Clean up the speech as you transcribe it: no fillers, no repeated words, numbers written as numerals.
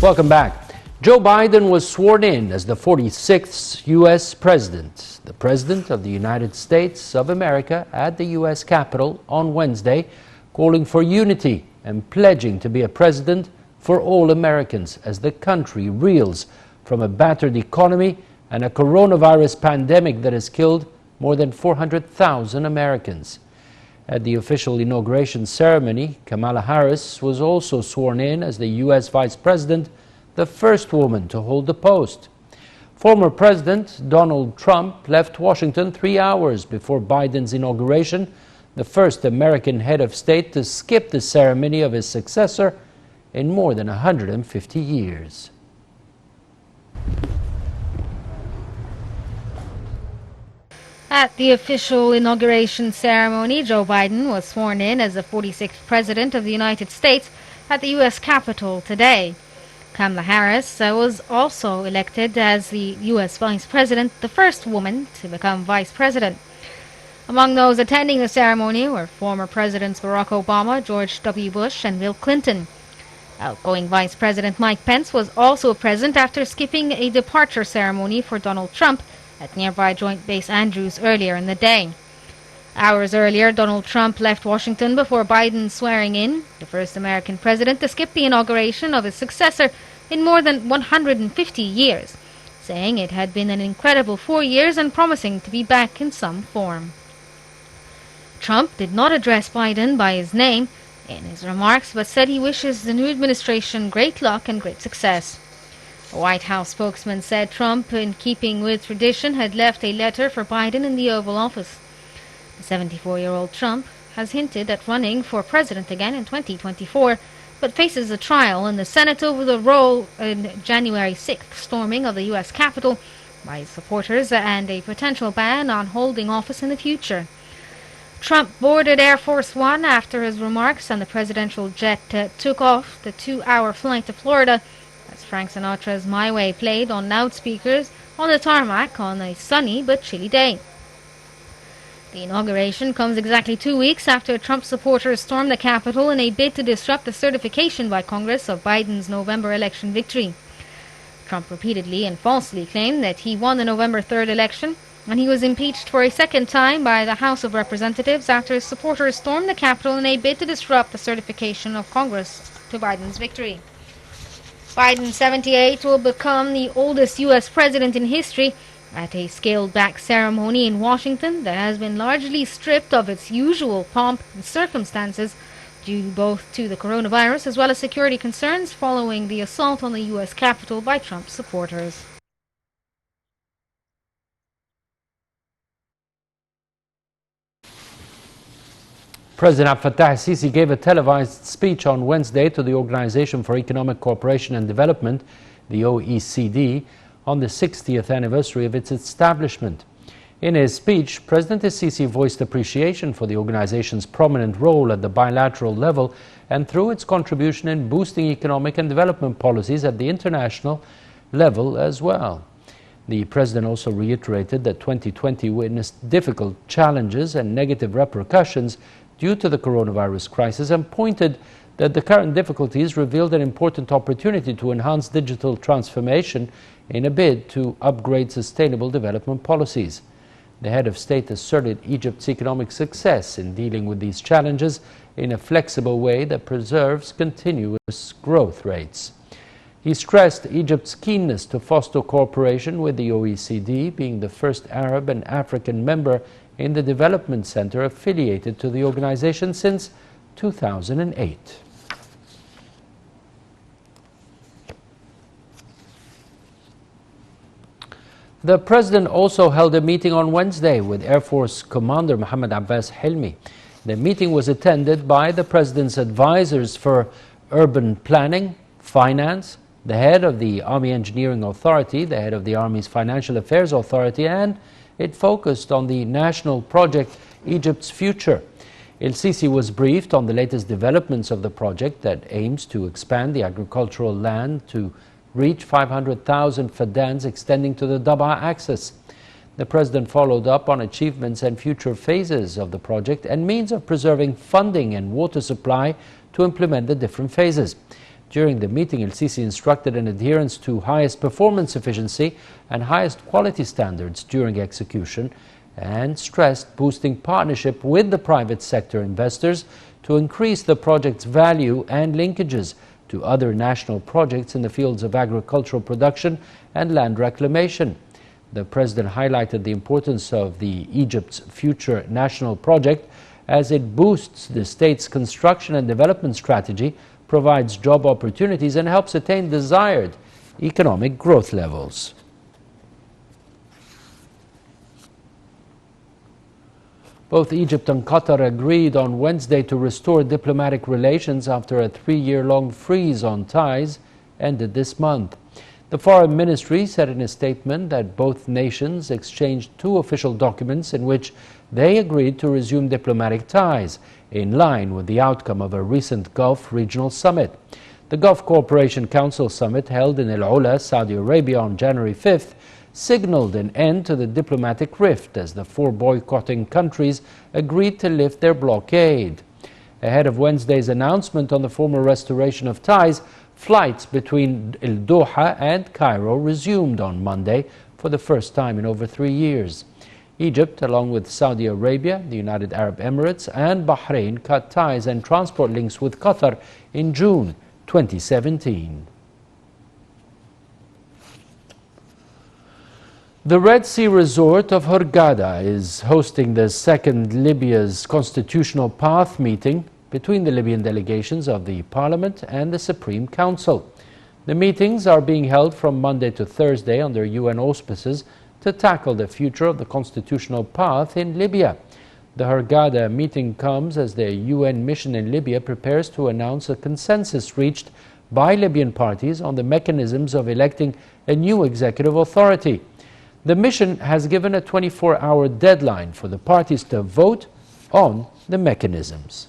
Welcome back. Joe Biden was sworn in as the 46th U.S. President, the President of the United States of America at the U.S. Capitol on Wednesday, calling for unity and pledging to be a president for all Americans as the country reels from a battered economy and a coronavirus pandemic that has killed more than 400,000 Americans. At the official inauguration ceremony, Kamala Harris was also sworn in as the U.S. Vice President, the first woman to hold the post. Former President Donald Trump left Washington 3 hours before Biden's inauguration, the first American head of state to skip the ceremony of his successor in more than 150 years. At the official inauguration ceremony, Joe Biden was sworn in as the 46th President of the United States at the U.S. Capitol today. Kamala Harris was also elected as the U.S. Vice President, the first woman to become Vice President. Among those attending the ceremony were former Presidents Barack Obama, George W. Bush, and Bill Clinton. Outgoing Vice President Mike Pence was also present after skipping a departure ceremony for Donald Trump at nearby Joint Base Andrews earlier in the day. Hours earlier, Donald Trump left Washington before Biden's swearing in, the first American president to skip the inauguration of his successor in more than 150 years, saying it had been an incredible 4 years and promising to be back in some form. Trump did not address Biden by his name in his remarks, but said he wishes the new administration great luck and great success. A White House spokesman said Trump, in keeping with tradition, had left a letter for Biden in the Oval Office. The 74-year-old Trump has hinted at running for president again in 2024, but faces a trial in the Senate over the role in January 6th storming of the U.S. Capitol by his supporters and a potential ban on holding office in the future. Trump boarded Air Force One after his remarks, and the presidential jet took off the 2-hour flight to Florida as Frank Sinatra's My Way played on loudspeakers on the tarmac on a sunny but chilly day. The inauguration comes exactly 2 weeks after Trump supporters stormed the Capitol in a bid to disrupt the certification by Congress of Biden's November election victory. Trump repeatedly and falsely claimed that he won the November 3rd election, and he was impeached for a second time by the House of Representatives after his supporters stormed the Capitol in a bid to disrupt the certification of Congress to Biden's victory. Biden, 78, will become the oldest U.S. president in history at a scaled-back ceremony in Washington that has been largely stripped of its usual pomp and circumstances due both to the coronavirus as well as security concerns following the assault on the U.S. Capitol by Trump supporters. President Abdel Fattah al-Sisi gave a televised speech on Wednesday to the Organization for Economic Cooperation and Development, the OECD, on the 60th anniversary of its establishment. In his speech, President al-Sisi voiced appreciation for the organization's prominent role at the bilateral level and through its contribution in boosting economic and development policies at the international level as well. The President also reiterated that 2020 witnessed difficult challenges and negative repercussions due to the coronavirus crisis, and pointed that the current difficulties revealed an important opportunity to enhance digital transformation in a bid to upgrade sustainable development policies. The head of state asserted Egypt's economic success in dealing with these challenges in a flexible way that preserves continuous growth rates. He stressed Egypt's keenness to foster cooperation with the OECD, being the first Arab and African member in the development center affiliated to the organization since 2008. The President also held a meeting on Wednesday with Air Force Commander Mohammed Abbas Helmi. The meeting was attended by the President's advisors for urban planning, finance, the head of the Army Engineering Authority, the head of the Army's Financial Affairs Authority, and it focused on the national project Egypt's Future. El-Sisi was briefed on the latest developments of the project that aims to expand the agricultural land to reach 500,000 fadans extending to the Dabaa axis. The President followed up on achievements and future phases of the project and means of preserving funding and water supply to implement the different phases. During the meeting, El-Sisi instructed an adherence to highest performance efficiency and highest quality standards during execution, and stressed boosting partnership with the private sector investors to increase the project's value and linkages to other national projects in the fields of agricultural production and land reclamation. The President highlighted the importance of the Egypt's future national project as it boosts the state's construction and development strategy, provides job opportunities, and helps attain desired economic growth levels. Both Egypt and Qatar agreed on Wednesday to restore diplomatic relations after a 3-year-long freeze on ties ended this month. The Foreign Ministry said in a statement that both nations exchanged 2 official documents in which they agreed to resume diplomatic ties, in line with the outcome of a recent Gulf Regional Summit. The Gulf Cooperation Council Summit held in El Ula, Saudi Arabia on January 5th signaled an end to the diplomatic rift as the 4 boycotting countries agreed to lift their blockade. Ahead of Wednesday's announcement on the formal restoration of ties, flights between El Doha and Cairo resumed on Monday for the first time in over 3 years. Egypt, along with Saudi Arabia, the United Arab Emirates, and Bahrain, cut ties and transport links with Qatar in June 2017. The Red Sea resort of Hurghada is hosting the second Libya's Constitutional Path meeting between the Libyan delegations of the Parliament and the Supreme Council. The meetings are being held from Monday to Thursday under UN auspices to tackle the future of the constitutional path in Libya. The Hurghada meeting comes as the UN mission in Libya prepares to announce a consensus reached by Libyan parties on the mechanisms of electing a new executive authority. The mission has given a 24-hour deadline for the parties to vote on the mechanisms.